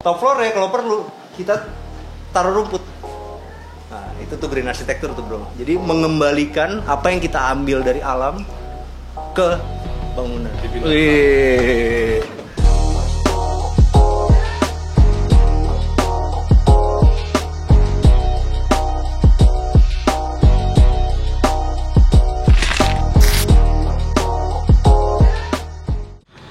Top floor ya kalau perlu kita taruh rumput. Nah, itu tuh green architecture tuh bro. Jadi mengembalikan apa yang kita ambil dari alam ke bangunan. Wih.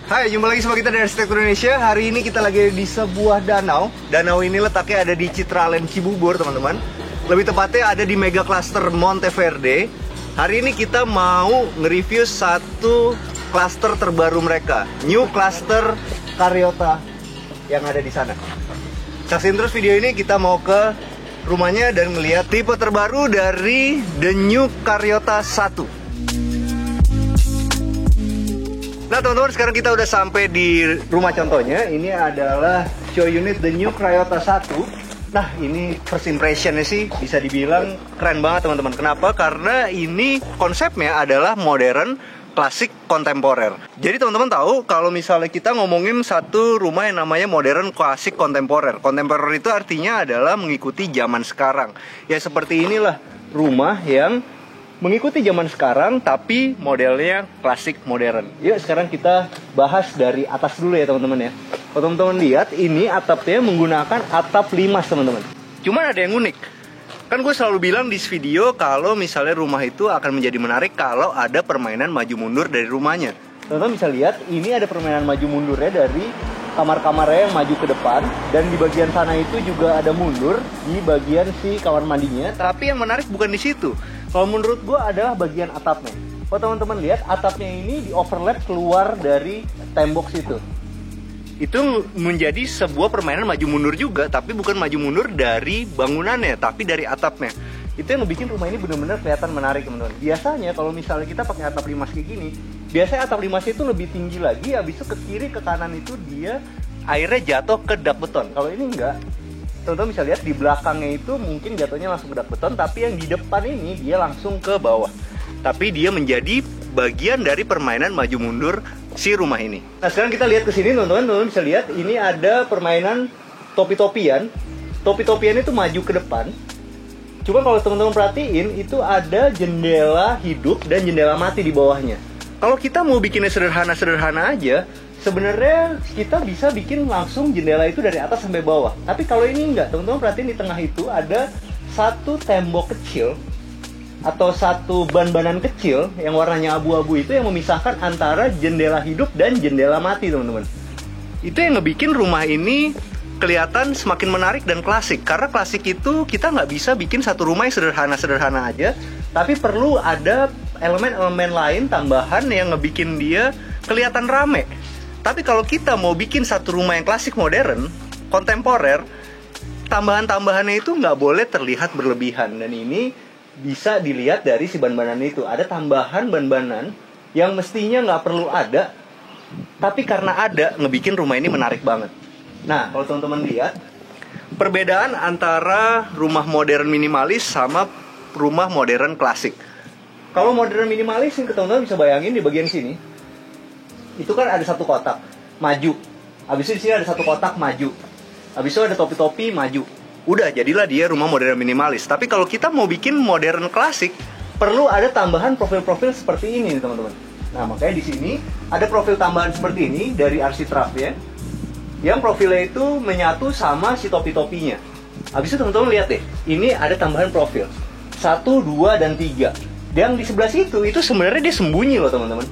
Hai, jumpa lagi sama kita dari Arsitektur Indonesia. Hari ini kita lagi di sebuah danau. Danau ini letaknya ada di Citraland Cibubur, teman-teman. Lebih tepatnya ada di Mega Cluster Monteverde. Hari ini kita mau nge-review satu cluster terbaru mereka, New Cluster Caryota yang ada di sana. Saksiin terus video ini, kita mau ke rumahnya dan melihat tipe terbaru dari The New Caryota 1. Nah teman-teman, sekarang kita udah sampai di rumah contohnya. Ini adalah show unit The New Caryota 1. Nah ini first impressionnya sih bisa dibilang keren banget teman-teman. Kenapa? Karena ini konsepnya adalah modern, klasik, kontemporer. Jadi teman-teman tahu kalau misalnya kita ngomongin satu rumah yang namanya modern, klasik, kontemporer. Kontemporer itu artinya adalah mengikuti zaman sekarang. Ya seperti inilah rumah yang mengikuti zaman sekarang tapi modelnya klasik modern. Yuk sekarang kita bahas dari atas dulu ya teman-teman ya. Kalau teman-teman lihat ini atapnya menggunakan atap limas teman-teman. Cuman ada yang unik. Kan gue selalu bilang di video kalau misalnya rumah itu akan menjadi menarik kalau ada permainan maju mundur dari rumahnya. Teman-teman bisa lihat ini ada permainan maju mundurnya dari kamar-kamarnya yang maju ke depan. Dan di bagian sana itu juga ada mundur di bagian si kamar mandinya. Tapi yang menarik bukan di situ. Kalau menurut gue adalah bagian atapnya. Kalau teman-teman lihat atapnya ini di overlap keluar dari tembok situ. Itu menjadi sebuah permainan maju mundur juga, tapi bukan maju mundur dari bangunannya, tapi dari atapnya. Itu yang bikin rumah ini benar-benar kelihatan menarik teman-teman. Biasanya kalau misalnya kita pakai atap limas kayak gini, biasanya atap limasnya itu lebih tinggi lagi, habis itu ke kiri ke kanan itu dia airnya jatuh ke dak beton. Kalau ini enggak. Teman-teman bisa lihat di belakangnya itu mungkin jatuhnya langsung ke dak beton, tapi yang di depan ini dia langsung ke bawah. Tapi dia menjadi bagian dari permainan maju mundur si rumah ini. Nah sekarang kita lihat ke sini teman-teman, teman-teman bisa lihat ini ada permainan topi-topian. Topi-topian itu maju ke depan. Cuma kalau teman-teman perhatiin itu ada jendela hidup dan jendela mati di bawahnya. Kalau kita mau bikinnya sederhana-sederhana aja, sebenarnya kita bisa bikin langsung jendela itu dari atas sampai bawah. Tapi kalau ini enggak, teman-teman perhatiin di tengah itu ada satu tembok kecil atau satu ban-banan kecil yang warnanya abu-abu itu yang memisahkan antara jendela hidup dan jendela mati teman-teman. Itu yang ngebikin rumah ini kelihatan semakin menarik dan klasik. Karena klasik itu kita nggak bisa bikin satu rumah yang sederhana-sederhana aja, tapi perlu ada elemen-elemen lain tambahan yang ngebikin dia kelihatan rame. Tapi kalau kita mau bikin satu rumah yang klasik modern, kontemporer, tambahan-tambahannya itu nggak boleh terlihat berlebihan. Dan ini bisa dilihat dari si ban-banan itu. Ada tambahan ban-banan yang mestinya nggak perlu ada, tapi karena ada, ngebikin rumah ini menarik banget. Nah, kalau teman-teman lihat, perbedaan antara rumah modern minimalis sama rumah modern klasik. Kalau modern minimalis, teman-teman bisa bayangin di bagian sini, itu kan ada satu kotak maju, habis itu di sini ada satu kotak maju, habis itu ada topi-topi maju. Udah jadilah dia rumah modern minimalis. Tapi kalau kita mau bikin modern klasik, perlu ada tambahan profil-profil seperti ini teman-teman. Nah makanya di sini ada profil tambahan seperti ini dari Architrave ya, yang profilnya itu menyatu sama si topi-topinya. Habis itu teman-teman lihat deh, ini ada tambahan profil 1, 2, dan 3. Yang di sebelah situ itu sebenarnya dia sembunyi loh teman-teman.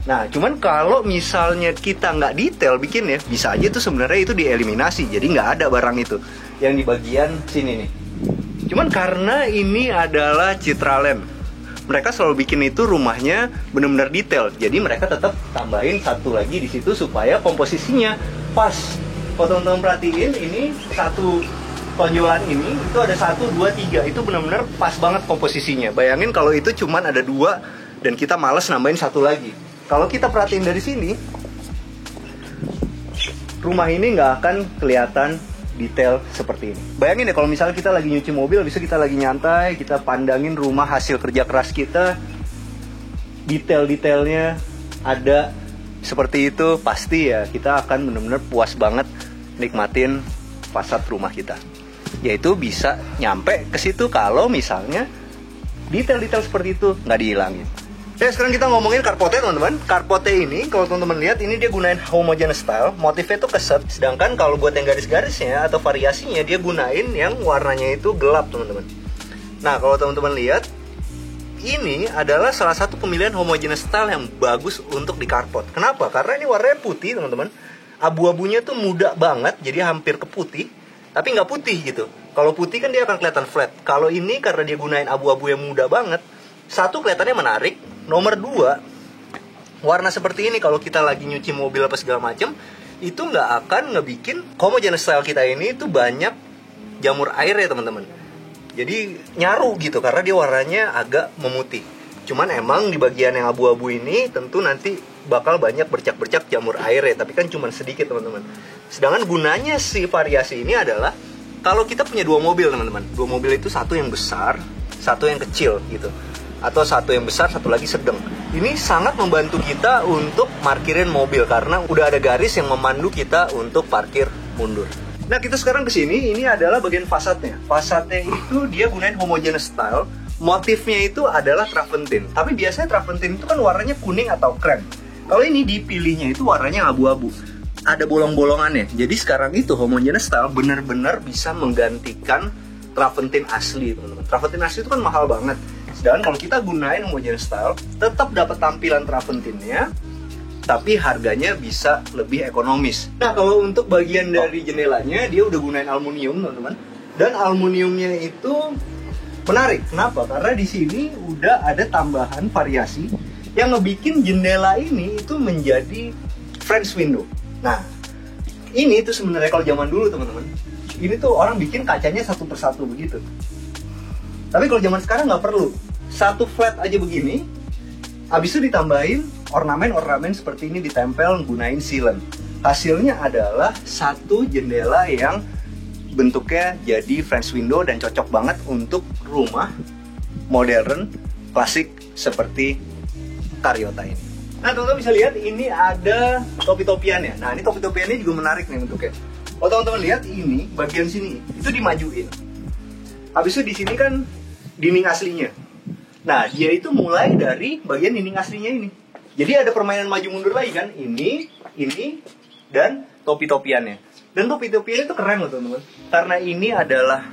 Nah, cuman kalau misalnya kita nggak detail bikin ya, bisa aja tuh sebenarnya itu dieliminasi. Jadi nggak ada barang itu yang di bagian sini nih. Cuman karena ini adalah Citraland, mereka selalu bikin itu rumahnya benar-benar detail. Jadi mereka tetap tambahin satu lagi di situ supaya komposisinya pas. Kalau teman-teman perhatiin, ini satu tonjolan ini itu ada 1, 2, 3. Itu benar-benar pas banget komposisinya. Bayangin kalau itu cuman ada 2 dan kita males nambahin satu lagi. Kalau kita perhatiin dari sini, rumah ini nggak akan kelihatan detail seperti ini. Bayangin ya kalau misalnya kita lagi nyuci mobil, habis itu kita lagi nyantai, kita pandangin rumah hasil kerja keras kita, detail-detailnya ada seperti itu, pasti ya kita akan benar-benar puas banget nikmatin fasad rumah kita. Yaitu bisa nyampe ke situ kalau misalnya detail-detail seperti itu nggak dihilangin. Oke, sekarang kita ngomongin carportnya teman-teman. Carportnya ini, kalau teman-teman lihat, ini dia gunain homogeneous style. Motifnya itu keset. Sedangkan kalau buat yang garis-garisnya atau variasinya, dia gunain yang warnanya itu gelap teman-teman. Nah, kalau teman-teman lihat, ini adalah salah satu pemilihan homogeneous style yang bagus untuk di carport. Kenapa? Karena ini warnanya putih teman-teman. Abu-abunya tuh muda banget, jadi hampir ke putih. Tapi nggak putih gitu. Kalau putih kan dia akan kelihatan flat. Kalau ini karena dia gunain abu-abu yang muda banget, satu kelihatannya menarik. Nomor dua, warna seperti ini kalau kita lagi nyuci mobil apa segala macam, itu nggak akan ngebikin homogeneous style kita ini itu banyak jamur air ya teman-teman. Jadi nyaru gitu karena dia warnanya agak memutih. Cuman emang di bagian yang abu-abu ini tentu nanti bakal banyak bercak-bercak jamur air ya, tapi kan cuma sedikit teman-teman. Sedangkan gunanya si variasi ini adalah kalau kita punya dua mobil teman-teman. Dua mobil itu satu yang besar, satu yang kecil gitu. Atau satu yang besar, satu lagi sedang. Ini sangat membantu kita untuk parkirin mobil karena udah ada garis yang memandu kita untuk parkir mundur. Nah, kita sekarang ke sini, ini adalah bagian fasadnya. Fasadnya itu dia gunain homogeneous style. Motifnya itu adalah travertine. Tapi biasanya travertine itu kan warnanya kuning atau krem. Kalau ini dipilihnya itu warnanya abu-abu. Ada bolong-bolongannya. Jadi sekarang itu homogeneous style benar-benar bisa menggantikan travertine asli, teman-teman. Travertine asli itu kan mahal banget. Sedangkan kalau kita gunain homogeneous style, tetap dapat tampilan travertine-nya, tapi harganya bisa lebih ekonomis. Nah, kalau untuk bagian dari jendelanya, dia udah gunain aluminium, teman-teman. Dan aluminiumnya itu menarik. Kenapa? Karena di sini udah ada tambahan variasi yang ngebikin jendela ini itu menjadi French window. Nah, ini tuh sebenarnya kalau zaman dulu, teman-teman, ini tuh orang bikin kacanya satu persatu begitu. Tapi kalau zaman sekarang nggak perlu. Satu flat aja begini, habis itu ditambahin ornamen-ornamen seperti ini ditempel gunain sealant. Hasilnya adalah satu jendela yang bentuknya jadi French window dan cocok banget untuk rumah modern, klasik seperti Caryota ini. Nah, teman-teman bisa lihat ini ada topi-topiannya. Nah, ini topi-topiannya juga menarik nih bentuknya. Kalau teman-teman lihat ini bagian sini itu dimajuin. Habis itu di sini kan dinding aslinya. Nah, dia itu mulai dari bagian dinding aslinya ini. Jadi ada permainan maju mundur lagi kan? Ini, dan topi-topiannya. Dan topi-topiannya itu keren loh teman-teman. Karena ini adalah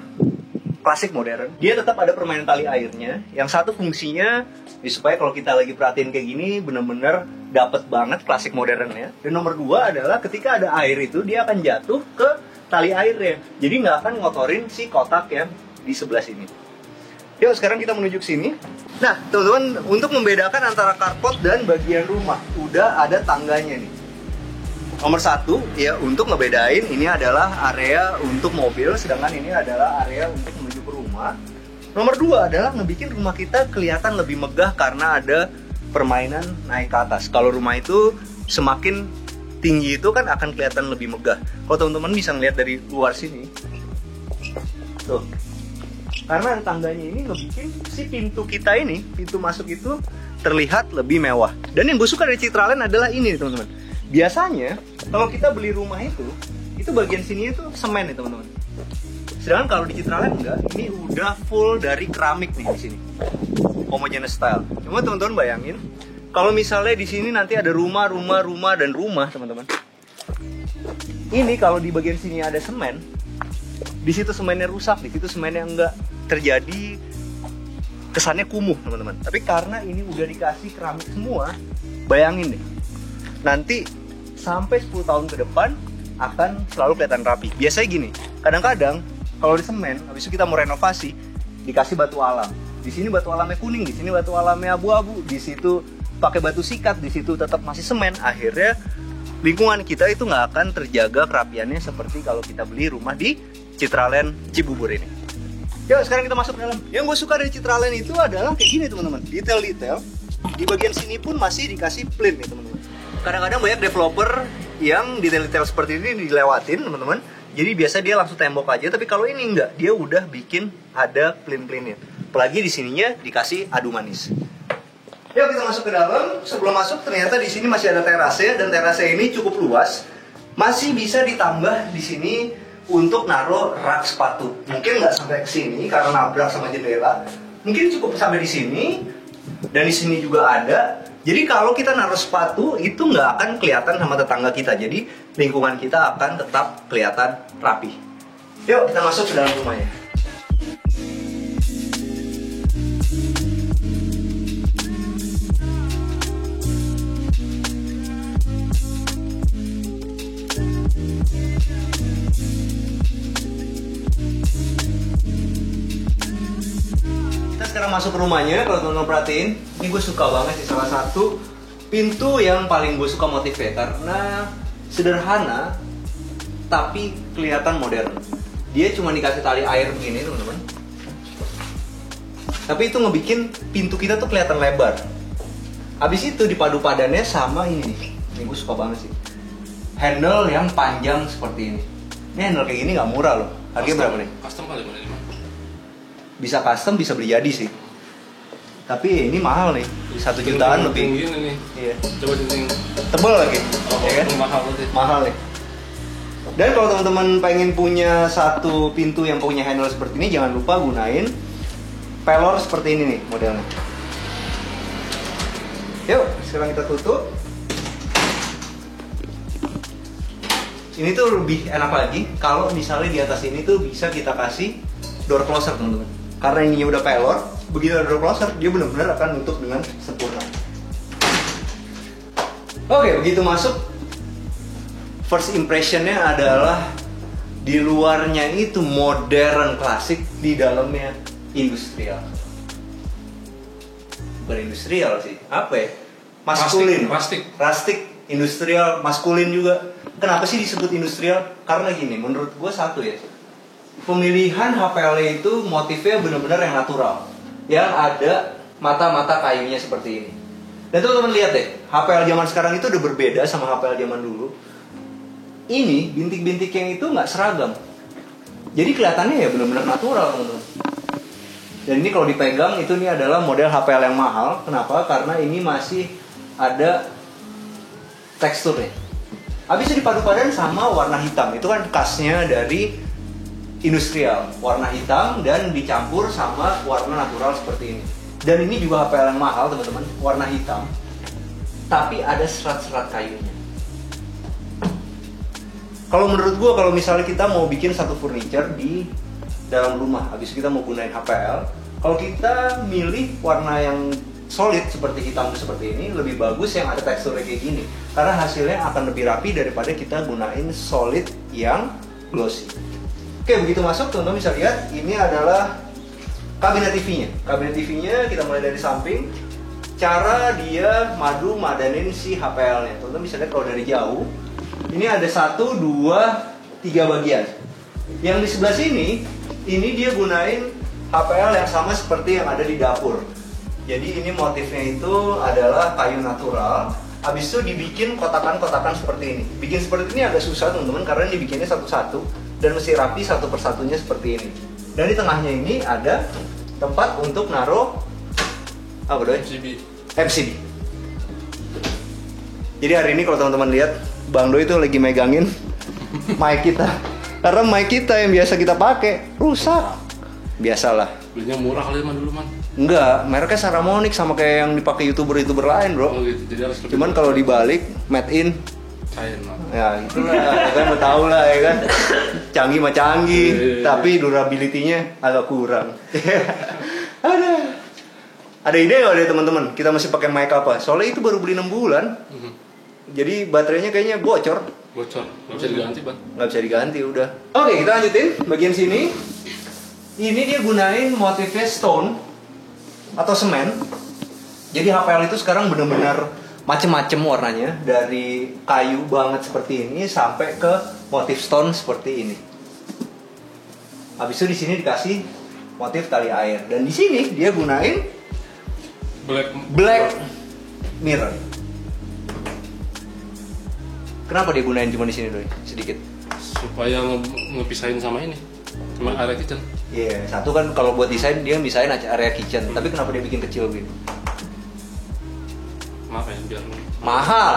klasik modern. Dia tetap ada permainan tali airnya. Yang satu fungsinya supaya kalau kita lagi perhatiin kayak gini bener-bener dapet banget klasik modernnya. Dan nomor dua adalah ketika ada air itu dia akan jatuh ke tali airnya. Jadi nggak akan ngotorin si kotak yang di sebelah sini. Yuk sekarang kita menuju ke sini. Nah teman-teman, untuk membedakan antara carport dan bagian rumah udah ada tangganya nih. Nomor satu ya, untuk ngebedain ini adalah area untuk mobil, sedangkan ini adalah area untuk menuju ke rumah. Nomor dua adalah ngebikin rumah kita kelihatan lebih megah karena ada permainan naik ke atas. Kalau rumah itu semakin tinggi itu kan akan kelihatan lebih megah. Kalau teman-teman bisa ngeliat dari luar sini, tuh, karena tangganya ini ngebikin si pintu kita ini, pintu masuk itu terlihat lebih mewah. Dan yang gue suka dari Citraland adalah ini teman-teman. Biasanya kalau kita beli rumah itu bagian sini itu semen nih teman-teman. Sedangkan kalau di Citraland enggak, ini udah full dari keramik nih di sini. Homogeneous style. Cuma teman-teman bayangin, kalau misalnya di sini nanti ada rumah, teman-teman. Ini kalau di bagian sini ada semen, di situ semennya rusak, di situ semennya enggak, terjadi kesannya kumuh teman-teman. Tapi karena ini udah dikasih keramik semua, bayangin deh, nanti sampai 10 tahun ke depan akan selalu kelihatan rapi. Biasanya gini, kadang-kadang kalau di semen, habis itu kita mau renovasi, dikasih batu alam. Di sini batu alamnya kuning, di sini batu alamnya abu-abu, di situ pakai batu sikat, di situ tetap masih semen. Akhirnya lingkungan kita itu nggak akan terjaga kerapiannya seperti kalau kita beli rumah di Citraland Cibubur ini. Yuk sekarang kita masuk ke dalam. Yang gue suka dari Citraland itu adalah kayak gini teman-teman. Detail-detail di bagian sini pun masih dikasih plain nih teman-teman. Kadang-kadang banyak developer yang detail-detail seperti ini dilewatin teman-teman. Jadi biasa dia langsung tembok aja. Tapi kalau ini enggak, dia udah bikin ada plain-plainnya. Apalagi di sininya dikasih adu manis. Yuk kita masuk ke dalam. Sebelum masuk ternyata di sini masih ada terasnya, dan terasnya ini cukup luas. Masih bisa ditambah di sini untuk naruh rak sepatu. Mungkin nggak sampai ke sini karena nabrak sama jendela. Mungkin cukup sampai di sini, dan di sini juga ada. Jadi kalau kita naruh sepatu itu nggak akan kelihatan sama tetangga kita. Jadi lingkungan kita akan tetap kelihatan rapi. Yuk kita masuk ke dalam rumahnya. Sekarang masuk ke rumahnya, kalau teman-teman perhatiin, ini gue suka banget sih, salah satu pintu yang paling gue suka motifnya karena sederhana tapi kelihatan modern. Dia cuma dikasih tali air begini teman-teman, tapi itu ngebikin pintu kita tuh kelihatan lebar. Habis itu dipadu padannya sama ini gue suka banget sih, handle yang panjang seperti ini. Ini handle kayak gini nggak murah loh. Harganya berapa nih? Custom kali mana? Bisa custom, bisa beli jadi sih. Tapi ini mahal nih, 1 jutaan lebih. Ini. Iya. Coba dinding. Tebel lagi. Oh, Ya kan? mahal sih. Mahal nih. Dan kalau teman-teman pengen punya satu pintu yang punya handle seperti ini, jangan lupa gunain pelor seperti ini nih modelnya. Yuk, sekarang kita tutup. Ini tuh lebih enak lagi kalau misalnya di atas ini tuh bisa kita kasih door closer teman-teman. Karena ininya udah pelor, begitu ada door closer dia benar-benar akan nutup dengan sempurna. Oke, begitu masuk, first impressionnya adalah di luarnya itu modern klasik, di dalamnya industrial. Bukan industrial sih, apa ya? Maskulin. Rustic, industrial, maskulin juga. Kenapa sih disebut industrial? Karena gini, menurut gue satu ya, pemilihan HPL itu motifnya benar-benar yang natural, yang ada mata-mata kayunya seperti ini. Dan teman-teman lihat deh, HPL zaman sekarang itu udah berbeda sama HPL zaman dulu. Ini bintik-bintiknya itu nggak seragam, jadi kelihatannya ya benar-benar natural teman-teman. Dan ini kalau dipegang itu ini adalah model HPL yang mahal. Kenapa? Karena ini masih ada teksturnya. Habis itu dipadu-padan sama warna hitam. Itu kan khasnya dari industrial, warna hitam dan dicampur sama warna natural seperti ini. Dan ini juga HPL yang mahal teman-teman, warna hitam, tapi ada serat-serat kayunya. Kalau menurut gua, kalau misalnya kita mau bikin satu furniture di dalam rumah, habis kita mau gunain HPL, kalau kita milih warna yang solid seperti hitam seperti ini, lebih bagus yang ada teksturnya kayak gini, karena hasilnya akan lebih rapi daripada kita gunain solid yang glossy. Oke, begitu masuk teman-teman bisa lihat ini adalah kabinet TV-nya. Kabinet TV-nya kita mulai dari samping. Cara dia madanin si HPL-nya. Teman-teman bisa lihat kalau dari jauh. Ini ada 1, 2, 3 bagian. Yang di sebelah sini, ini dia gunain HPL yang sama seperti yang ada di dapur. Jadi ini motifnya itu adalah kayu natural. Habis itu dibikin kotakan-kotakan seperti ini. Bikin seperti ini agak susah teman-teman karena dibikinnya satu-satu dan mesti rapi satu persatunya seperti ini. Dan di tengahnya ini ada tempat untuk naruh apa doy? MCB. Jadi hari ini kalau teman-teman lihat, Bang Doi itu lagi megangin mic kita. Karena mic kita yang biasa kita pakai rusak. Biasalah. Belinya murah kali man dulu man. Enggak, mereknya Saramonic sama kayak yang dipakai YouTuber lain, Bro. Oh gitu. Jadi harus Cuman kalau dibalik made in China. ya itulah, ya kan udah tahu lah ya kan. Canggih mah canggih, tapi durability-nya agak kurang. Ada ide nggak dari teman-teman? Kita masih pakai mic apa? Soalnya itu baru beli 6 bulan. Jadi baterainya kayaknya bocor. Nggak bisa diganti bang. Nggak bisa diganti udah. Oke, kita lanjutin bagian sini. Ini dia gunain motifnya stone atau semen. Jadi HPL itu sekarang benar-benar macem-macem warnanya, dari kayu banget seperti ini sampai ke motif stone seperti ini. Habis itu di sini dikasih motif tali air, dan di sini dia gunain black mirror. Kenapa dia gunain cuma di sini Doi? Sedikit. Supaya ngepisahin sama ini, sama area kitchen. Iya, satu kan kalau buat desain dia misahin area kitchen, tapi kenapa dia bikin kecil begini? Maaf ya, biar mahal.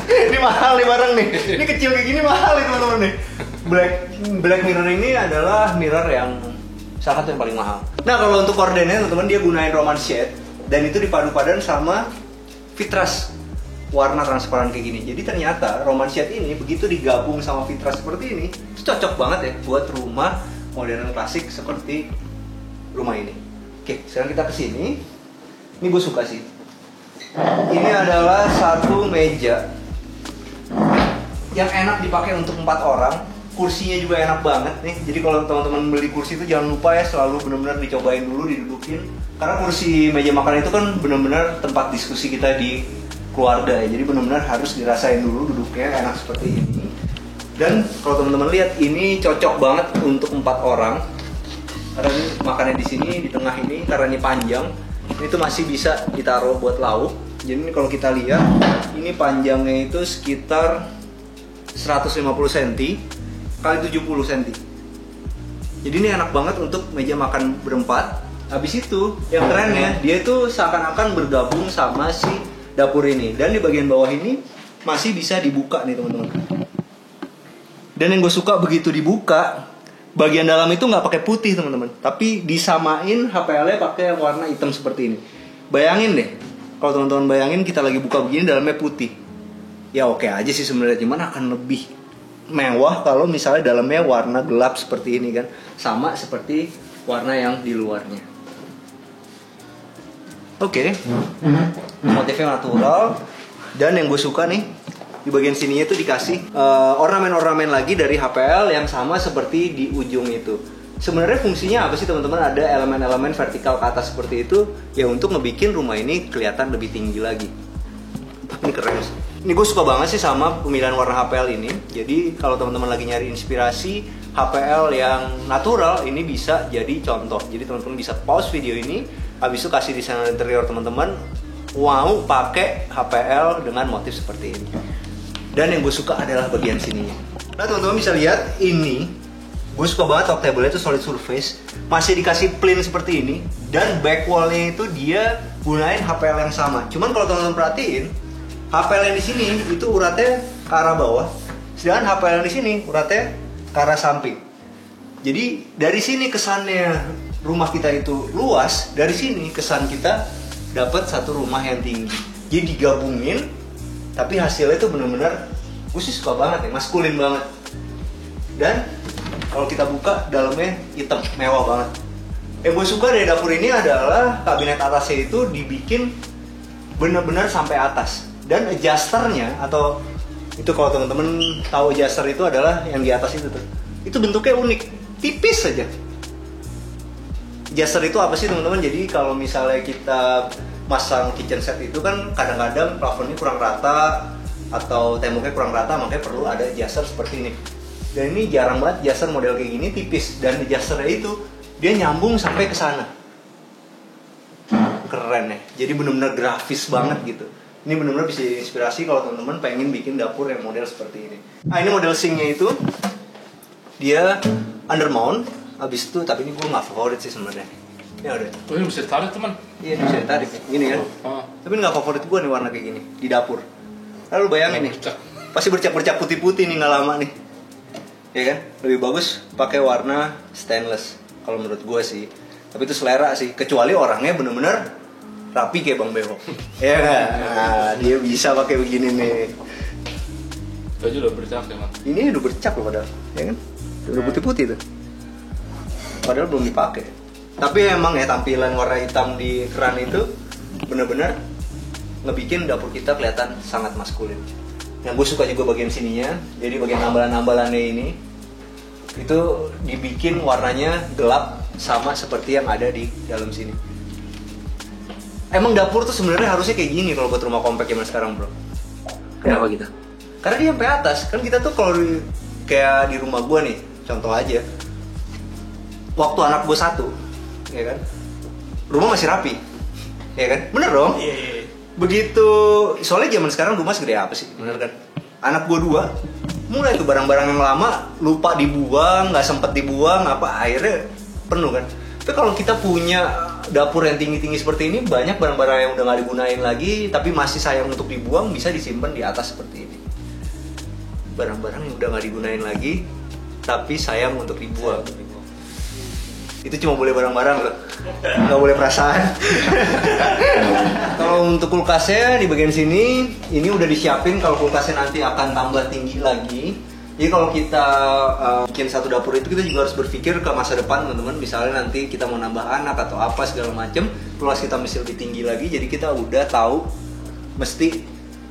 Ini mahal nih barang nih. Ini kecil kayak gini mahal nih teman-teman nih. Black mirror ini adalah mirror yang salah satu yang paling mahal. Nah kalau untuk kordennya teman-teman dia gunain Roman shade dan itu dipadu-padan sama Fitras warna transparan kayak gini. Jadi ternyata Roman shade ini begitu digabung sama Fitras seperti ini, itu cocok banget ya buat rumah modern klasik seperti rumah ini. Oke, sekarang kita kesini. Ini gue suka sih. Ini adalah satu meja yang enak dipakai untuk 4 orang. Kursinya juga enak banget nih. Jadi kalau teman-teman beli kursi itu jangan lupa ya selalu benar-benar dicobain dulu, didudukin. Karena kursi meja makan itu kan benar-benar tempat diskusi kita di keluarga ya. Jadi benar-benar harus dirasain dulu duduknya enak seperti ini. Dan kalau teman-teman lihat ini cocok banget untuk 4 orang. Karena ini makannya di sini di tengah ini karena ini panjang. Ini tuh masih bisa ditaruh buat lauk. Jadi kalau kita lihat ini panjangnya itu sekitar 150 cm kali 70 cm. Jadi ini enak banget untuk meja makan berempat. Habis itu yang kerennya dia itu seakan-akan bergabung sama si dapur ini. Dan di bagian bawah ini masih bisa dibuka nih teman-teman. Dan yang gue suka begitu dibuka, bagian dalam itu nggak pakai putih teman-teman, tapi disamain HPL-nya pakai warna hitam seperti ini. Bayangin deh, kalau teman-teman bayangin kita lagi buka begini dalamnya putih. Ya oke aja sih sebenarnya, cuman akan lebih mewah kalau misalnya dalamnya warna gelap seperti ini kan, sama seperti warna yang di luarnya. Oke, motifnya natural. Dan yang gue suka nih, di bagian sininya tuh dikasih ornamen-ornamen lagi dari HPL yang sama seperti di ujung itu. Sebenarnya fungsinya apa sih teman-teman? Ada elemen-elemen vertikal ke atas seperti itu ya untuk ngebikin rumah ini kelihatan lebih tinggi lagi. Ini keren sih. Ini gue suka banget sih sama pemilihan warna HPL ini. Jadi kalau teman-teman lagi nyari inspirasi HPL yang natural, ini bisa jadi contoh. Jadi teman-teman bisa pause video ini, habis itu kasih desainer interior teman-teman mau pakai HPL dengan motif seperti ini. Dan yang gue suka adalah bagian sininya. Nah teman-teman bisa lihat ini, gue suka banget top table-nya itu solid surface, masih dikasih plain seperti ini, dan back wall-nya itu dia gunain HPL yang sama. Cuman kalau teman-teman perhatiin, HPL yang di sini itu uratnya ke arah bawah, sedangkan HPL yang di sini uratnya ke arah samping. Jadi dari sini kesannya rumah kita itu luas, dari sini kesan kita dapat satu rumah yang tinggi. Jadi digabungin, tapi hasilnya itu benar-benar gue sih suka banget ya, maskulin banget. Dan kalau kita buka dalamnya hitam, mewah banget. Yang gue suka dari dapur ini adalah kabinet atasnya itu dibikin benar-benar sampai atas. Dan adjusternya atau itu kalau teman-teman tahu adjuster itu adalah yang di atas itu tuh. Itu bentuknya unik, tipis saja. Adjuster itu apa sih teman-teman? Jadi kalau misalnya kita masang kitchen set itu kan kadang-kadang plafonnya kurang rata atau temboknya kurang rata, makanya perlu ada adjuster seperti ini. Dan ini jarang banget adjuster model kayak gini, tipis, dan adjusternya itu dia nyambung sampai ke sana. Keren ya. Jadi benar-benar grafis banget gitu. Ini benar-benar bisa inspirasi kalau teman-teman pengen bikin dapur yang model seperti ini. Nah ini model sinknya itu dia undermount, habis itu tapi ini gue nggak favorit sih sebenarnya. Ini ada. Oh, ini bisa ditarik teman. Iya, ini bisa ditarik gini kan. Tapi nggak favorit gue nih warna kayak gini di dapur. Lalu bayangin nih, pasti bercak-bercak putih-putih nih nggak lama nih. Ya kan? Lebih bagus pakai warna stainless kalau menurut gue sih. Tapi itu selera sih. Kecuali orangnya bener-bener rapi kayak Bang Beho. Ya kan? Nah, dia bisa pakai begini nih. Itu aja udah bercak ya, Man. Ini udah bercak loh padahal, ya kan? Udah putih-putih tuh. Padahal belum dipakai. Tapi emang ya tampilan warna hitam di keran itu bener-bener ngebikin dapur kita kelihatan sangat maskulin. Yang gue suka juga bagian sininya, jadi bagian ambalan-ambalannya ini itu dibikin warnanya gelap sama seperti yang ada di dalam sini. Emang dapur tuh sebenarnya harusnya kayak gini kalau buat rumah kompak zaman sekarang, bro. Kenapa gitu? Karena dia sampai atas. Kan kita tuh kalau kayak di rumah gue nih, contoh aja. Waktu anak gue 1, ya kan? Rumah masih rapi. Ya kan? Bener dong? Iya. Begitu, soalnya zaman sekarang rumah segede apa sih? Bener kan? Anak gue 2, mulai tuh barang-barang yang lama lupa dibuang, nggak sempet dibuang, apa akhirnya penuh kan? Tapi kalau kita punya dapur yang tinggi-tinggi seperti ini, banyak barang-barang yang udah nggak digunain lagi, tapi masih sayang untuk dibuang, bisa disimpan di atas seperti ini. Barang-barang yang udah nggak digunain lagi, tapi sayang untuk dibuang. Itu cuma boleh barang-barang loh, nggak boleh perasaan. Kalau untuk kulkasnya di bagian sini, ini udah disiapin kalau kulkasnya nanti akan tambah tinggi lagi. Jadi kalau kita bikin satu dapur itu, kita juga harus berpikir ke masa depan teman-teman. Misalnya nanti kita mau nambah anak atau apa segala macem, kulkas kita mesti lebih tinggi lagi. Jadi kita udah tahu mesti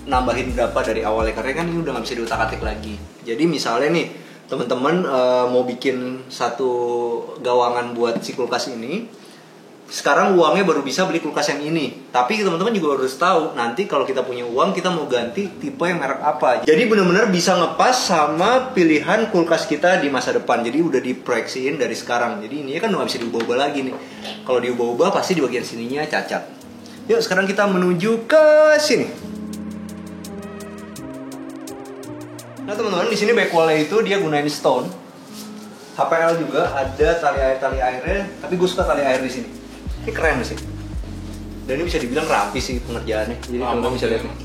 nambahin berapa dari awalnya, karena kan ini udah nggak bisa diutak-atik lagi. Jadi misalnya nih teman-teman mau bikin satu gawangan buat si kulkas ini, sekarang uangnya baru bisa beli kulkas yang ini. Tapi teman-teman juga harus tahu nanti kalau kita punya uang, kita mau ganti tipe yang merek apa. Jadi benar-benar bisa ngepas sama pilihan kulkas kita di masa depan. Jadi udah diproyeksiin dari sekarang. Jadi ini kan nggak bisa diubah-ubah lagi nih. Kalau diubah-ubah pasti di bagian sininya cacat. Yuk sekarang kita menuju ke sini. Nah teman-teman, di sini backwallnya itu dia gunain stone. HPL juga ada tali airnya, tapi gue suka tali air di sini. Ini keren sih. Dan ini bisa dibilang rapi sih pengerjaannya. Jadi teman-teman bisa lihat nih.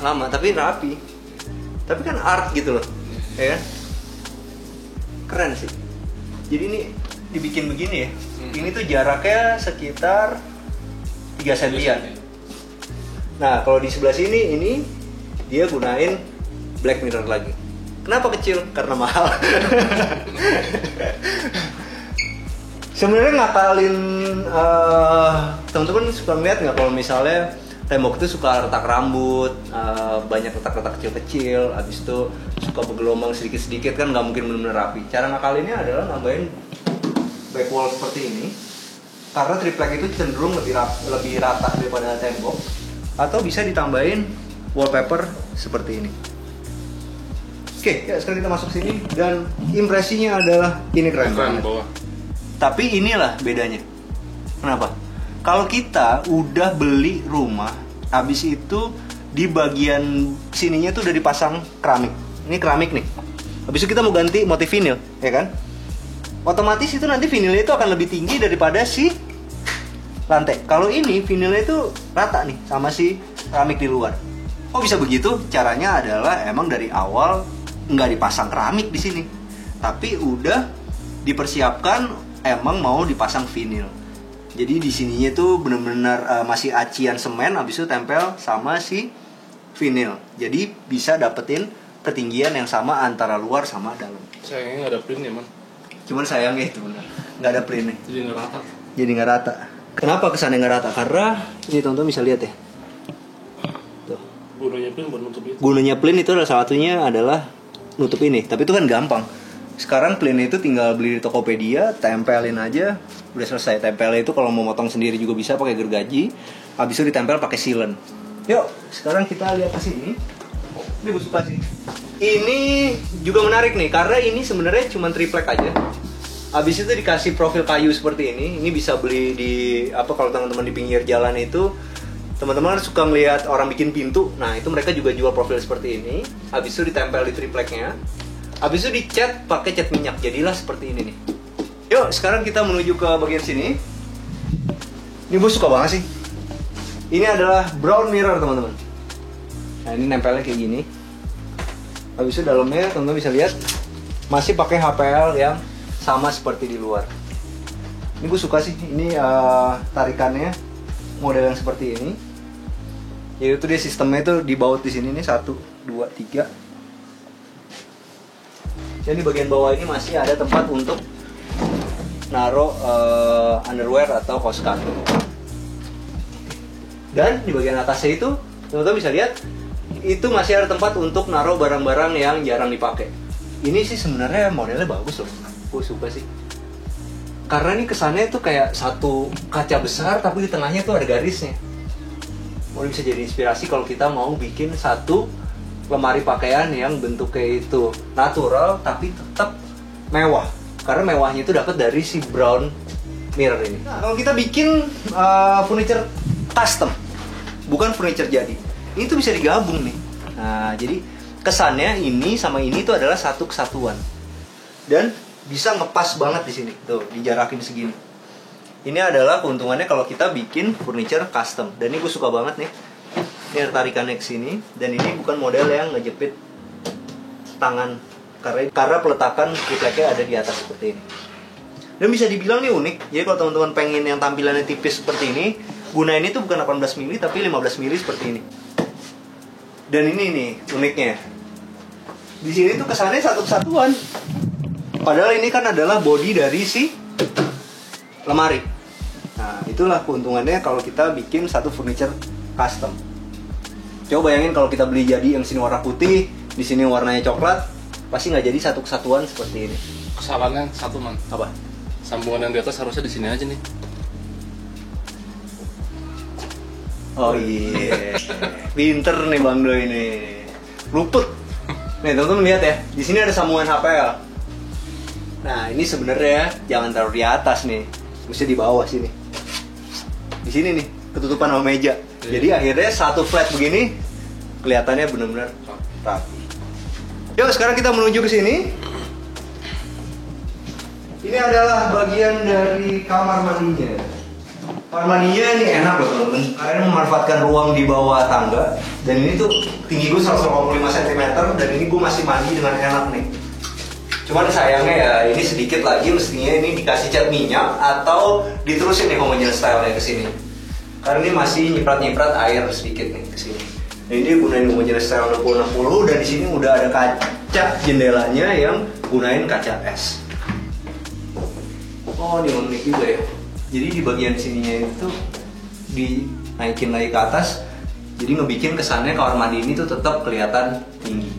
Lama, tapi rapi. Tapi kan art gitu loh, ya kan? Keren sih. Jadi ini dibikin begini ya. Ini tuh jaraknya sekitar 3 sentian. Nah kalau di sebelah sini ini dia gunain black mirror lagi. Kenapa kecil? Karena mahal. Sebenarnya ngakalin teman-teman suka ngeliat nggak kalau misalnya tembok itu suka retak rambut, banyak retak-retak kecil-kecil, habis itu suka bergelombang sedikit-sedikit, kan nggak mungkin benar-benar rapi. Cara ngakalinnya adalah nambahin back wall seperti ini, karena triplek itu cenderung lebih rata daripada tembok, atau bisa ditambahin wallpaper seperti ini. Oke, ya sekarang kita masuk sini dan impresinya adalah ini keren banget. Bawah. Tapi inilah bedanya. Kenapa? Kalau kita udah beli rumah, habis itu di bagian sininya tuh udah dipasang keramik. Ini keramik nih. Habis itu kita mau ganti motif vinil, ya kan? Otomatis itu nanti vinilnya itu akan lebih tinggi daripada si lantai. Kalau ini vinilnya itu rata nih sama si keramik di luar. Oh bisa begitu? Caranya adalah emang dari awal nggak dipasang keramik di sini, tapi udah dipersiapkan emang mau dipasang vinil. Jadi di sininya tuh benar-benar masih acian semen, habis itu tempel sama si vinil. Jadi bisa dapetin ketinggian yang sama antara luar sama dalam. Sayangnya nggak ada print ya man. Cuman sayangnya itu benar, nggak ada printnya. Jadi nggak rata. Jadi nggak rata. Kenapa kesannya nggak rata? Karena ini teman-teman bisa lihat ya. Tuh. Gunanya print buat nutup itu. Gunanya plin itu salah satunya adalah nutup ini. Tapi itu kan gampang. Sekarang plin itu tinggal beli di Tokopedia, tempelin aja, udah selesai. Tempelnya itu kalau mau motong sendiri juga bisa pakai gergaji. Habis itu ditempel pakai sealant. Yuk, sekarang kita lihat ke sini. Ini gue suka sih. Ini juga menarik nih, karena ini sebenarnya cuma triplek aja. Habis itu dikasih profil kayu seperti ini. Ini bisa beli di apa, kalau teman-teman di pinggir jalan itu teman-teman suka ngelihat orang bikin pintu. Nah, itu mereka juga jual profil seperti ini. Habis itu ditempel di tripleknya. Habis itu dicat pakai cat minyak. Jadilah seperti ini nih. Yuk, sekarang kita menuju ke bagian sini. Ini gue suka banget sih. Ini adalah brown mirror, teman-teman. Nah, ini nempelnya kayak gini. Habis itu dalamnya teman-teman bisa lihat masih pakai HPL yang sama seperti di luar. Ini gue suka sih. Ini tarikannya model yang seperti ini. Yaitu dia sistemnya itu dibaut di sini nih 1, 2, 3. Dan di bagian bawah ini masih ada tempat untuk naruh underwear atau kaos kaki. Dan di bagian atasnya itu teman-teman bisa lihat itu masih ada tempat untuk naruh barang-barang yang jarang dipakai. Ini sih sebenarnya modelnya bagus loh. Gue suka sih. Karena ini kesannya tuh kayak satu kaca besar tapi di tengahnya tuh ada garisnya. Mungkin bisa jadi inspirasi kalau kita mau bikin satu lemari pakaian yang bentuknya itu natural tapi tetap mewah. Karena mewahnya itu dapat dari si brown mirror ini. Nah, kalau kita bikin furniture custom, bukan furniture jadi, ini tuh bisa digabung nih. Nah, jadi kesannya ini sama ini tuh adalah satu kesatuan. Dan bisa ngepas banget di sini. Tuh, dijarakin segini. Ini adalah keuntungannya kalau kita bikin furniture custom. Dan ini gue suka banget nih. Ini ada tarikannya ke sini, dan ini bukan model yang ngejepit tangan karena peletakan tripleknya ada di atas seperti ini. Dan bisa dibilang nih unik. Jadi kalau teman-teman pengen yang tampilannya tipis seperti ini, gunain itu bukan 18 mili tapi 15 mili seperti ini. Dan ini nih uniknya. Di sini tuh kesannya satu kesatuan. Padahal ini kan adalah body dari si lemari. Nah, itulah keuntungannya kalau kita bikin satu furniture custom. Coba bayangin kalau kita beli jadi yang sini warna putih, di sini warnanya coklat, pasti nggak jadi satu kesatuan seperti ini. Kesalahannya satu, Man. Apa? Sambungan yang di atas harusnya di sini aja nih. Oh iya, pinter nih Bang Do ini. Luput. Nih teman-teman lihat ya, di sini ada sambungan HPL. Nah ini sebenarnya jangan taruh di atas nih, mesti di bawah sini. Di sini nih, ketutupan sama meja. Jadi akhirnya satu flat begini kelihatannya benar-benar rapi. Yuk sekarang kita menuju ke sini. Ini adalah bagian dari kamar mandinya. Kamar mandinya ini enak loh teman-teman, karena memanfaatkan ruang di bawah tangga. Dan ini tuh tinggi gue 185 cm, dan ini gue masih mandi dengan enak nih. Cuman sayangnya ya ini sedikit lagi mestinya ini dikasih cat minyak atau diterusin nih homogeneous style-nya ke sini. Karena ini masih nyiprat-nyiprat air sedikit nih ke sini. Nah, ini gunain homogeneous style 60-60, dan di sini udah ada kaca jendelanya yang gunain kaca es. Oh, ini unik juga ya. Jadi di bagian sininya itu dinaikin lagi ke atas, jadi ngebikin kesannya kamar mandi ini tuh tetap kelihatan tinggi.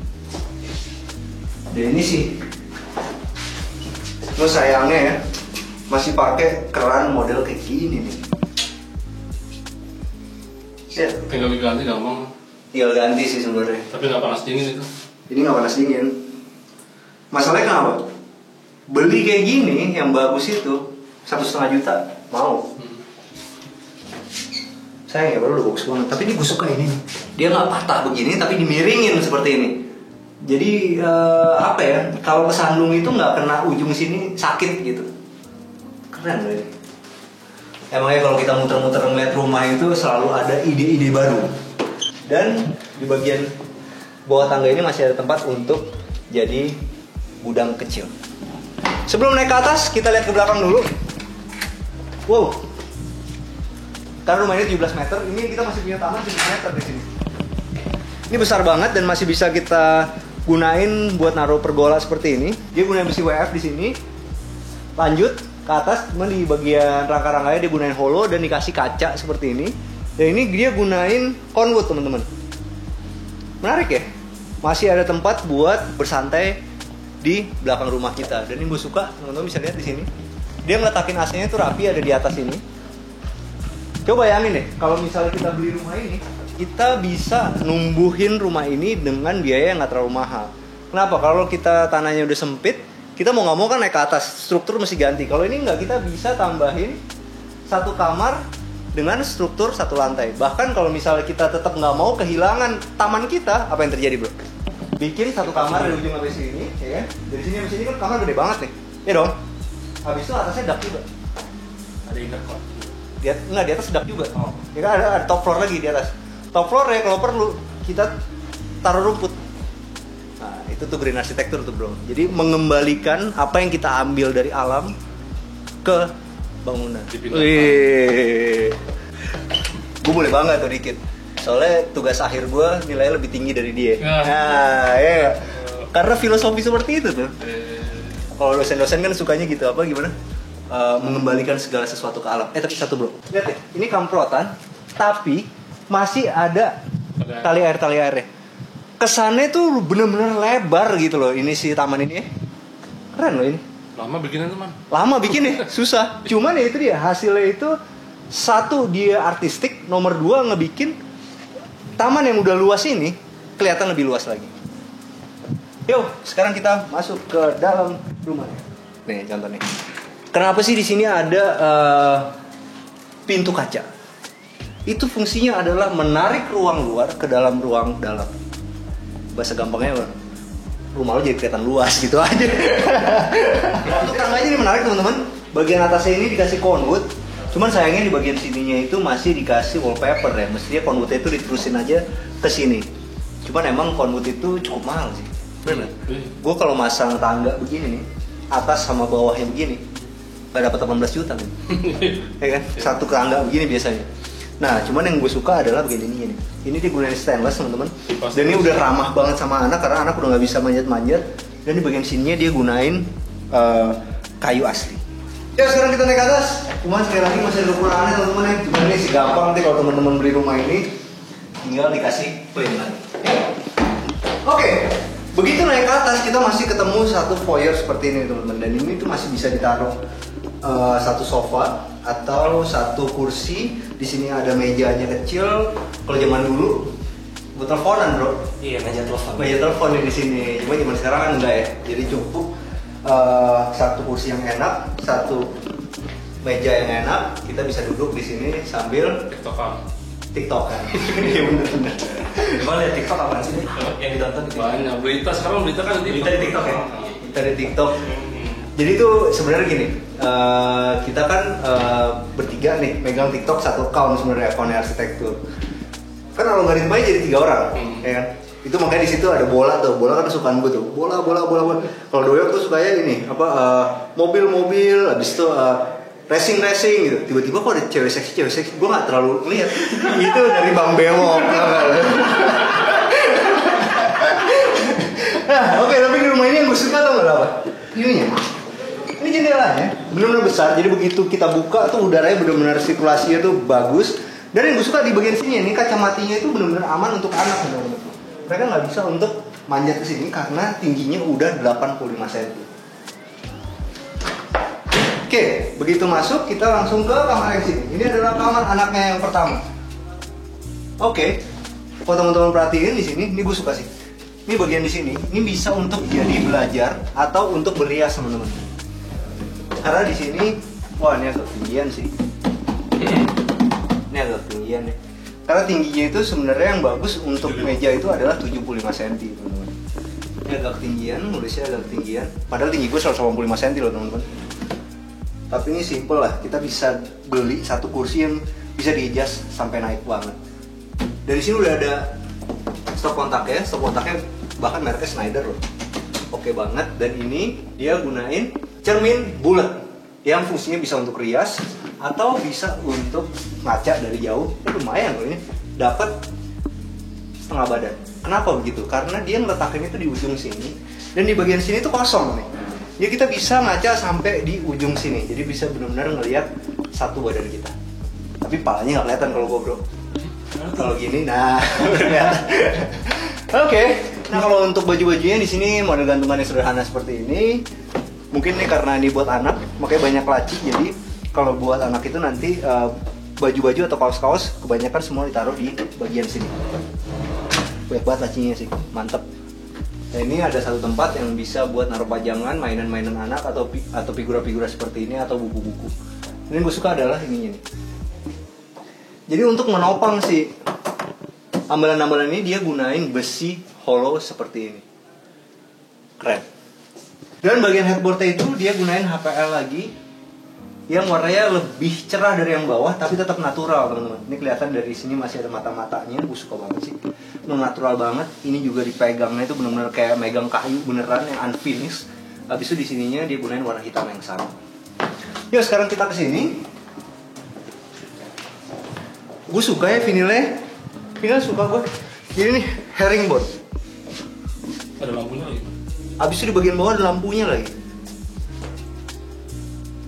Dan ini sih, lo sayangnya ya, masih pakai keran model kayak gini nih. Ya. Tinggal diganti gampang. Tinggal ganti sih sebenarnya. Tapi nggak panas dingin itu. Ini nggak panas dingin. Masalahnya kenapa? Beli kayak gini yang bagus itu 1,5 juta mau. Sayang ya, baru udah bagus banget. Tapi ini gue suka ini nih. Dia nggak patah begini, tapi dimiringin seperti ini. Jadi apa ya? Kalau kesandung itu nggak kena ujung sini sakit gitu. Keren loh ini. Emangnya kalau kita muter-muter ngeliat rumah itu selalu ada ide-ide baru. Dan di bagian bawah tangga ini masih ada tempat untuk jadi gudang kecil. Sebelum naik ke atas, kita lihat ke belakang dulu. Wow. Karena rumah ini 17 meter, ini kita masih punya taman 7 meter di sini. Ini besar banget dan masih bisa kita gunain buat naruh pergola seperti ini. Dia gunain besi WF di sini. Lanjut ke atas, cuma di bagian rangka-rangkanya dia gunain hollow dan dikasih kaca seperti ini. Dan ini dia gunain conwood, teman-teman. Menarik ya? Masih ada tempat buat bersantai di belakang rumah kita. Dan ini gue suka, teman-teman bisa lihat di sini. Dia ngeletakin AC-nya itu rapi, ada di atas ini. Coba bayangin deh, kalau misalnya kita beli rumah ini, kita bisa numbuhin rumah ini dengan biaya yang nggak terlalu mahal. Kenapa? Kalau kita tanahnya udah sempit, kita mau nggak mau kan naik ke atas, struktur mesti ganti. Kalau ini nggak, kita bisa tambahin satu kamar dengan struktur satu lantai. Bahkan kalau misalnya kita tetap nggak mau kehilangan taman kita, apa yang terjadi bro? Bikin satu kamar dari ujung sampai sini, ya kan? Dari sini sampai sini kan kamar gede banget nih, ya dong. Habis itu atasnya dak juga. Ada intercom. Di atas dak juga. Oh. Ya kan ada top floor lagi di atas. Top floor ya kalau perlu kita taruh rumput. Nah itu tuh green architecture tuh bro. Jadi mengembalikan apa yang kita ambil dari alam ke bangunan. Gue boleh bangga tuh dikit. Soalnya tugas akhir gue nilainya lebih tinggi dari dia. Nah, ya. Karena filosofi seperti itu tuh. Kalau dosen-dosen kan sukanya gitu, apa gimana? Mengembalikan segala sesuatu ke alam. Tapi satu bro, lihat ya, ini kamprotan, tapi masih ada tali airnya. Kesannya tuh bener-bener lebar gitu loh, ini si taman ini. Keren loh ini. Lama bikinnya teman. Lama bikin ya, susah. Cuman ya itu dia, hasilnya itu satu dia artistik, nomor 2 ngebikin taman yang udah luas ini kelihatan lebih luas lagi. Yuk, sekarang kita masuk ke dalam rumahnya. Nih contohnya. Kenapa sih di sini ada pintu kaca? Itu fungsinya adalah menarik ruang luar ke dalam ruang dalam. Bahasa gampangnya apa? rumah lo jadi kelihatan luas gitu aja. Untuk tangganya ini menarik teman-teman. Bagian atasnya ini dikasih conwood. Cuman sayangnya di bagian sininya itu masih dikasih wallpaper ya. Mestinya conwoodnya itu diterusin aja ke sini. Cuman emang conwood itu cukup mahal sih. Bener. Gue kalau masang tangga begini nih, atas sama bawahnya begini, gak dapat 18 juta kan? Ya kan? Satu tangga begini biasanya. Nah, cuman yang gue suka adalah bagian ini. Ini dia gunain stainless teman-teman. Dan ini udah ramah banget sama anak karena anak udah nggak bisa manjat-manjat. Dan di bagian sininya dia gunain kayu asli. Ya sekarang kita naik ke atas. Cuman sekali lagi masih ada kekurangannya teman-teman ya. Cuman ini sih gampang nanti kalau teman-teman beli rumah ini tinggal dikasih plain lagi. Oke, begitu naik ke atas kita masih ketemu satu foyer seperti ini teman-teman. Dan ini tuh masih bisa ditaruh satu sofa atau satu kursi. Di sini ada mejanya kecil. Kalau zaman dulu buat teleponan bro. Iya, meja telepon. Meja telepon di sini. Cuma zaman sekarang kan enggak ya. Jadi cukup satu kursi yang enak, satu meja yang enak. Kita bisa duduk di sini sambil TikTokan. Iya benar-benar. Coba lihat TikTok apaan sih nih? Yang ditonton gitu. Banyak berita sekarang berita kan Berita di TikTok ya? Kita di TikTok. Jadi itu sebenarnya gini, kita kan bertiga nih megang TikTok satu account sebenarnya, account arsitektur. Kan kalau nggak ditemanin jadi 3 orang, ya kan? Itu makanya di situ ada bola tuh, bola kan kesukaan gue tuh, bola. Kalau Doyok tuh sukanya ini apa mobil, habis itu racing gitu. Tiba-tiba kok ada cewek seksi, gue nggak terlalu lihat. Itu dari Bang Bewok. Nah, oke, tapi di rumah ini yang gue suka tau nggak apa? Ini jendelanya benar-benar besar, jadi begitu kita buka tuh udaranya benar-benar sirkulasinya tuh bagus. Dan yang gue suka di bagian sini ini kacamatinya itu benar-benar aman untuk anak benar-benar. Mereka nggak bisa untuk manjat ke sini karena tingginya udah 85 cm. Oke, begitu masuk kita langsung ke kamar yang sini. Ini adalah kamar anaknya yang pertama. Oke, kalau teman-teman perhatiin di sini, ini gue suka sih. Ini bagian di sini, ini bisa untuk jadi belajar atau untuk berias teman-teman. Karena di sini, wah ini agak ketinggian sih. Ini agak ketinggian ya. Karena tingginya itu sebenarnya yang bagus untuk meja itu adalah 75 cm teman-teman. Ini agak ketinggian, nulisnya agak ketinggian. Padahal tinggi gue 185 cm loh teman-teman. Tapi ini simple lah, kita bisa beli satu kursi yang bisa di-adjust sampai naik banget. Dari sini udah ada stop kontaknya bahkan mereknya Schneider loh. Oke banget, dan ini dia gunain cermin bulat yang fungsinya bisa untuk rias atau bisa untuk ngaca dari jauh. Lumayan loh ini, dapat setengah badan. Kenapa begitu? Karena dia ngeletaknya itu di ujung sini dan di bagian sini tuh kosong nih. Jadi kita bisa ngaca sampai di ujung sini. Jadi bisa benar-benar ngelihat satu badan kita. Tapi palanya nggak kelihatan kalau gue bro. Kalau gini, nah kelihatan. Oke. Nah kalau untuk baju-bajunya di sini model gantungannya sederhana seperti ini. Mungkin nih karena ini buat anak, makanya banyak laci. Jadi kalau buat anak itu nanti baju-baju atau kaos-kaos kebanyakan semua ditaruh di bagian sini. Banyak banget lacinya sih, mantep. Nah ini ada satu tempat yang bisa buat naruh pajangan, mainan-mainan anak atau figura-figura seperti ini atau buku-buku. Ini yang gue suka adalah ininya nih. Jadi untuk menopang si ambalan-ambalan ini dia gunain besi hollow seperti ini. Keren. Dan bagian headboardnya itu dia gunain HPL lagi yang warnanya lebih cerah dari yang bawah tapi tetap natural teman-teman. Ini kelihatan dari sini masih ada mata-matanya, gue suka banget sih. Natural banget. Ini juga dipegangnya itu benar-benar kayak megang kayu beneran yang unfinished. Habis itu di sininya dia gunain warna hitam yang sama. Yuk sekarang kita ke sini. Gue suka ya vinilnya. Vinil suka gue. Jadi nih herringbone. Ada lampunya lagi. Abis itu di bagian bawah ada lampunya lagi.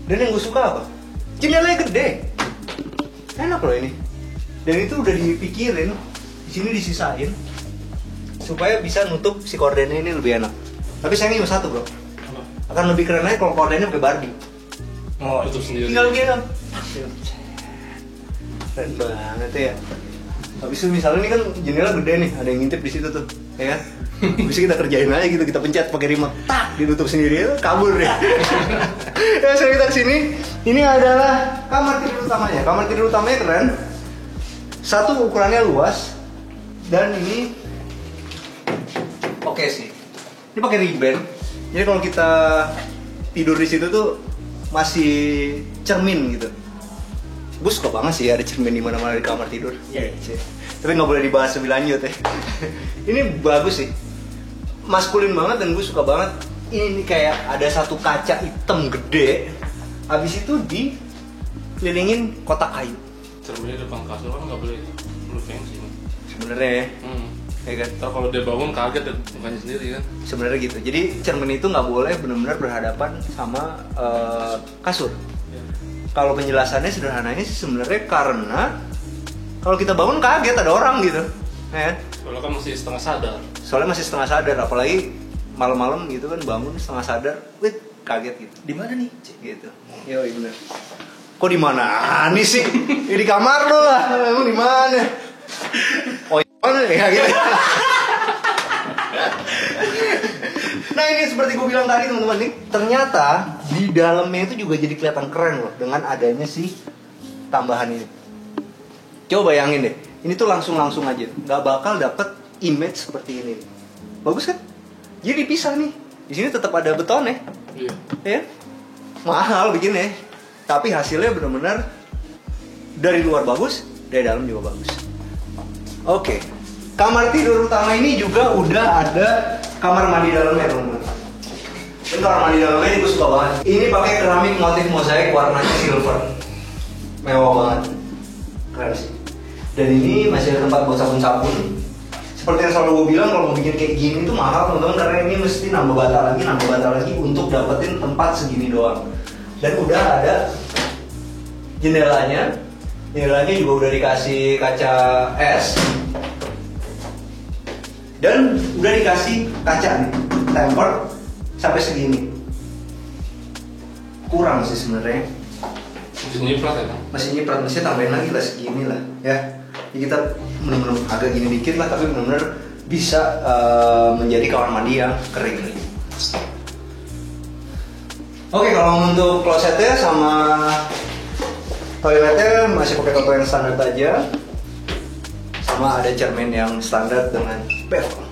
Dan yang gue suka apa? Jendelanya gede. Enak loh ini. Dan itu udah dipikirin. Di sini disisain supaya bisa nutup si kordennya ini lebih enak. Tapi sayangnya cuma satu bro. Akan lebih keren aja kalau kordennya pakai Barbie. Oh, tutup sendiri. Tinggal begini dong. Keren banget ya. Habis itu misalnya ini kan jendela gede nih, ada yang ngintip di situ tuh, ya kan? Bisa kita kerjain aja gitu, kita pencet pakai remote, tak ditutup sendiri, kabur ya. Ya sekarang kita kesini, ini adalah kamar tidur utamanya. Kamar tidur utamanya keren. Satu ukurannya luas dan ini oke sih. Ini pakai ribbon. Jadi kalau kita tidur di situ tuh masih cermin gitu. Gue suka banget sih ada cermin di mana-mana di kamar tidur. Iya. Tapi nggak boleh dibahas lebih lanjut ya. Ini bagus sih, maskulin banget dan gue suka banget. Ini kayak ada satu kaca hitam gede, habis itu dikelilingin kotak kayu. Cerminnya depan kasur kan nggak boleh fancy. Sebenarnya ya, ya kan? Ntar kalau dia bangun kaget ya mukanya sendiri kan. Sebenarnya gitu. Jadi cermin itu nggak boleh benar-benar berhadapan sama kasur. Kalau penjelasannya sederhananya sih sebenarnya karena kalau kita bangun kaget ada orang gitu, ya. Soalnya kan masih setengah sadar. Soalnya masih setengah sadar, apalagi malam-malam gitu kan bangun setengah sadar, wih kaget gitu. Di mana nih? Gitu. Yo, bener. Kok di mana nih sih? Ya, di kamar lo lah. Emang di mana? Oh, mana ya gitu. Nah ini seperti gue bilang tadi teman-teman nih, ternyata di dalamnya itu juga jadi kelihatan keren loh dengan adanya si tambahan ini. Coba bayangin deh, ini tuh langsung aja, nggak bakal dapet image seperti ini. Bagus kan? Jadi dipisah nih. Di sini tetap ada betonnya, Iya. ya. Mahal bikinnya, tapi hasilnya benar-benar dari luar bagus, dari dalam juga bagus. Oke, kamar tidur utama ini juga udah ada kamar mandi dalamnya teman-teman. Ini kamar mandi dalamnya ini gue suka banget. Ini pakai keramik motif mozaik warnanya silver, mewah banget, keren sih. Dan ini masih ada tempat buat sabun-sabun. Seperti yang selalu gue bilang, kalau mau bikin kayak gini tuh mahal teman-teman, karena ini mesti nambah bata lagi untuk dapetin tempat segini doang. Dan udah ada jendelanya. Jendelanya juga udah dikasih kaca es. Dan udah dikasih kaca nih, tempered sampai segini. Kurang sih sebenarnya. Masih nyiprat ya kan? Masih nyiprat, mesti tambahin lagi lah segini lah, ya. Jadi kita benar-benar agak gini dikit lah, tapi benar-benar bisa menjadi kamar mandi yang kering. Oke, kalau untuk klosetnya sama toiletnya masih pakai toto yang standar aja, sama ada cermin yang standar dengan bevel.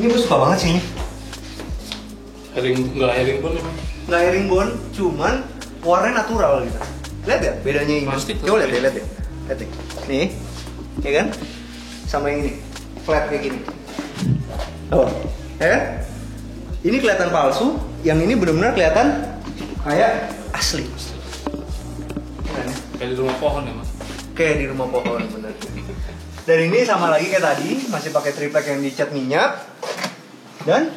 Ini gue suka banget sih ini. Nggak herringbone emang. Nggak herringbone, cuman warnanya natural gitu. Lihat ya bedanya ini. Plastik tuh. Coba lihat ya. Lihat ya. Nih, ya kan? Sama yang ini, flat kayak gini. Oh, ya kan? Ini kelihatan palsu, yang ini benar-benar kelihatan kayak asli. Keren ya? Kayak di rumah pohon ya mas. Kayak di rumah pohon bener. Dan ini sama lagi kayak tadi, masih pakai triplek yang dicat minyak. Dan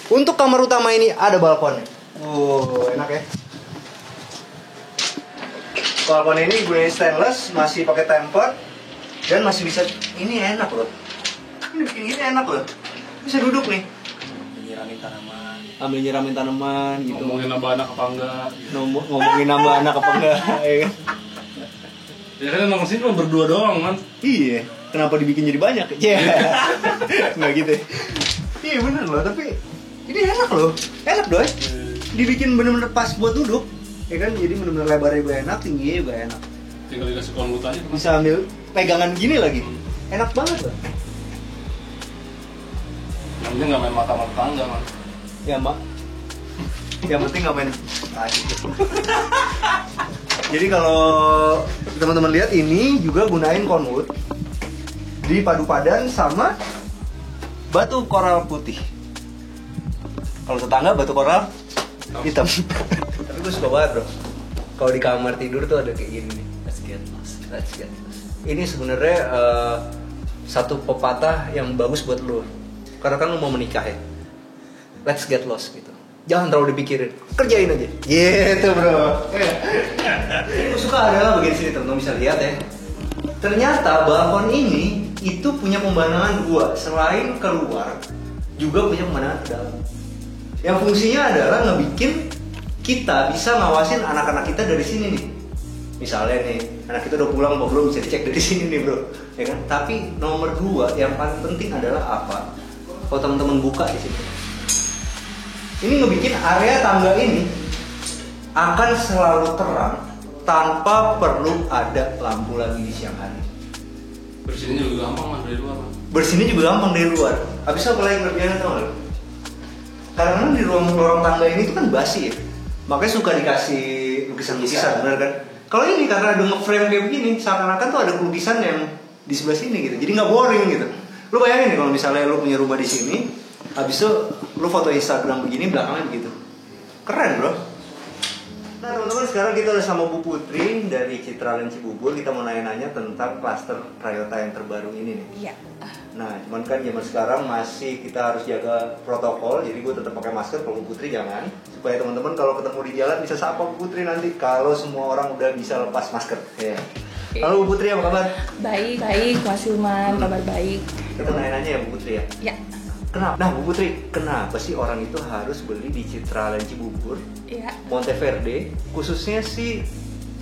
untuk kamar utama ini ada balkonnya. Enak ya. Balkon ini gue stainless, masih pakai tempered dan masih bisa. Ini enak loh. Ini bikin ini enak loh. Bisa duduk nih. Nyiramin tanaman. Ambil nyiramin tanaman gitu. Ngomongin nambah anak apa enggak gitu. Ngomongin nambah anak apa enggak ya kan? Ya kan emang sini cuma berdua doang kan. Iya, kenapa dibikin jadi banyak? Iya, nggak gitu. Iya bener loh, tapi ini enak loh, enak doi. Dibikin bener-bener pas buat duduk, ya kan? Jadi bener-bener lebarnya juga enak, tingginya juga enak. Tinggal dikasih konlut aja kan. Bisa ambil pegangan gini lagi, enak banget loh. Yang penting nggak main mata tangga kan. Ya mak, yang penting nggak main. Jadi kalau teman-teman lihat ini juga gunain conwood dipadu padan sama batu koral putih. Kalau tetangga batu koral hitam. Tapi gue suka banget bro. Kalau di kamar tidur tuh ada kayak gini nih. Let's get lost. Ini sebenarnya satu pepatah yang bagus buat lo. Karena kan lo mau menikah ya. Let's get lost gitu. Jangan terlalu dipikirin, kerjain aja. Gitu bro. Gue suka adalah bagian sini teman-teman bisa lihat ya. Ternyata balkon ini itu punya pemandangan dua. Selain keluar, juga punya pemandangan ke dalam. Yang fungsinya adalah ngebikin kita bisa ngawasin anak-anak kita dari sini nih. Misalnya nih, anak kita udah pulang mau belum bisa dicek dari sini nih bro, ya kan? Tapi nomor dua yang paling penting adalah apa? Kalau teman-teman buka di sini. Ini ngebikin area tangga ini akan selalu terang tanpa perlu ada lampu lagi di siang hari. Bersihnya juga gampang mas dari luar kan. Bersihnya juga gampang dari luar. Habis itu apa lagi kelebihannya tau nggak? Kadang-kadang di ruang tangga ini tuh kan basi ya, makanya suka dikasih lukisan-lukisan, bener kan? Kalau ini karena ada nge-frame kayak begini, seakan-akan tuh ada lukisan yang di sebelah sini gitu, jadi nggak boring gitu. Lu bayangin nih kalau misalnya lu punya rumah di sini, habis itu lu foto Instagram begini, belakangnya begitu, keren bro. Nah teman-teman, sekarang kita udah sama Bu Putri dari Citraland Cibubur. Kita mau nanya-nanya tentang klaster Prayota yang terbaru ini nih. Iya. Nah, cuman kan zaman sekarang masih kita harus jaga protokol, jadi gue tetap pakai masker. Kalau Bu Putri jangan, supaya teman-teman kalau ketemu di jalan bisa sapa Bu Putri nanti. Kalau semua orang udah bisa lepas masker. Ya. Halo Bu Putri, apa kabar? Baik, Mas Hilman, kabar baik. Kita nanya-nanya ya Bu Putri ya. Ya. Kenapa? Nah Bu Putri, kenapa sih orang itu harus beli di Citraland Cibubur, Iya. Monteverde, khususnya si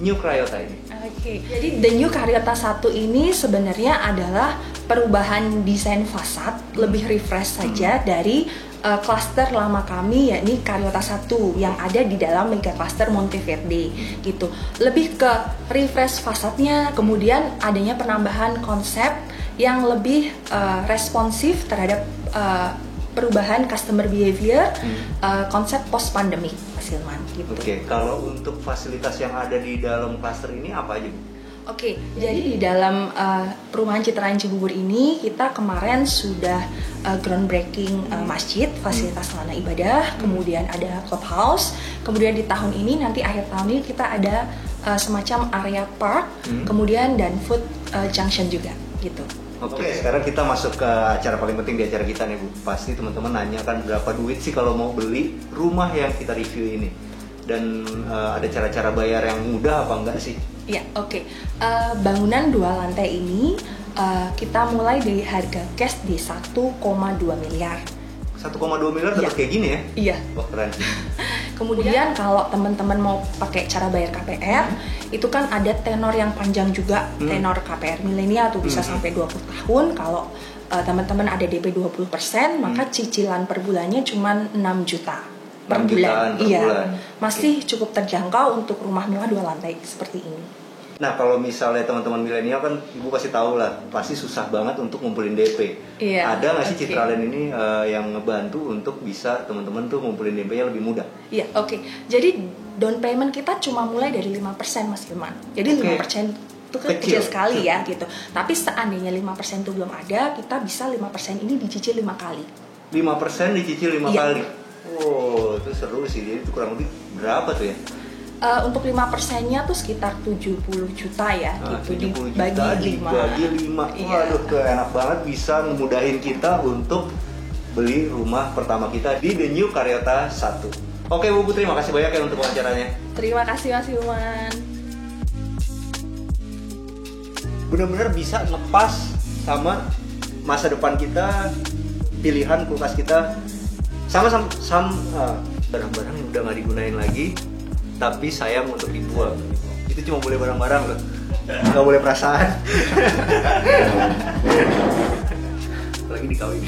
New Cryota ini? Oke. Jadi The New Cryota 1 ini sebenarnya adalah perubahan desain fasad, lebih refresh saja dari klaster lama kami, yakni Cryota 1 yang ada di dalam mega cluster Monteverde gitu. Lebih ke refresh fasadnya, kemudian adanya penambahan konsep yang lebih responsif terhadap perubahan customer behavior, konsep post pandemic, Mas Hilman gitu. Oke, kalau untuk fasilitas yang ada di dalam klaster ini apa aja Bu? Oke, jadi di dalam perumahan Citraland Cibubur ini kita kemarin sudah groundbreaking masjid, fasilitas sarana ibadah, kemudian ada clubhouse, kemudian di tahun ini nanti akhir tahun ini kita ada semacam area park, kemudian dan food junction juga gitu. Oke, sekarang kita masuk ke acara paling penting di acara kita nih Bu. Pasti teman-teman nanya kan berapa duit sih kalau mau beli rumah yang kita review ini. Dan ada cara-cara bayar yang mudah apa enggak sih? Ya, oke. Bangunan 2 lantai ini kita mulai dari harga cash di 1,2 miliar. 1,2 miliar dapat Iya. kayak gini ya? Iya. Wah keren. Kemudian kalau teman-teman mau pakai cara bayar KPR, itu kan ada tenor yang panjang juga, tenor KPR milenial tuh bisa sampai 20 tahun. Kalau teman-teman ada DP 20%, maka cicilan per bulannya cuma 6 juta per 6 bulan. jutaan per Iya. bulan. Masih cukup terjangkau untuk rumah mewah 2 lantai seperti ini. Nah kalau misalnya teman-teman milenial kan Ibu pasti tahu lah, pasti susah banget untuk ngumpulin DP. Iya, Ada nggak sih oke. Citraland ini yang ngebantu untuk bisa teman-teman tuh ngumpulin DP-nya lebih mudah? Iya, oke. Jadi down payment kita cuma mulai dari 5% Mas Hilman. Jadi Oke. 5% itu kan Kecil. kecil sekali ya gitu. Tapi seandainya 5% itu belum ada, kita bisa 5% ini dicicil 5 kali. 5% dicicil 5 Iya. kali. Oh, itu seru sih. Jadi itu kurang lebih berapa tuh ya? Untuk 5%-nya tuh sekitar 70 juta ya gitu 70 juta dibagi 5. dibagi 5. Iya. Waduh, enak banget bisa ngemudahin kita untuk beli rumah pertama kita di The New Cryota 1. Oke Bu Putri, makasih banyak ya untuk wawancaranya. Terima kasih Mas Hilman. Benar-benar bisa ngepas sama masa depan kita, pilihan kulkas kita, sama barang-barang yang udah nggak digunain lagi, tapi sayang untuk dibuang. Itu cuma boleh barang-barang loh, nggak boleh perasaan. Apalagi dikawin.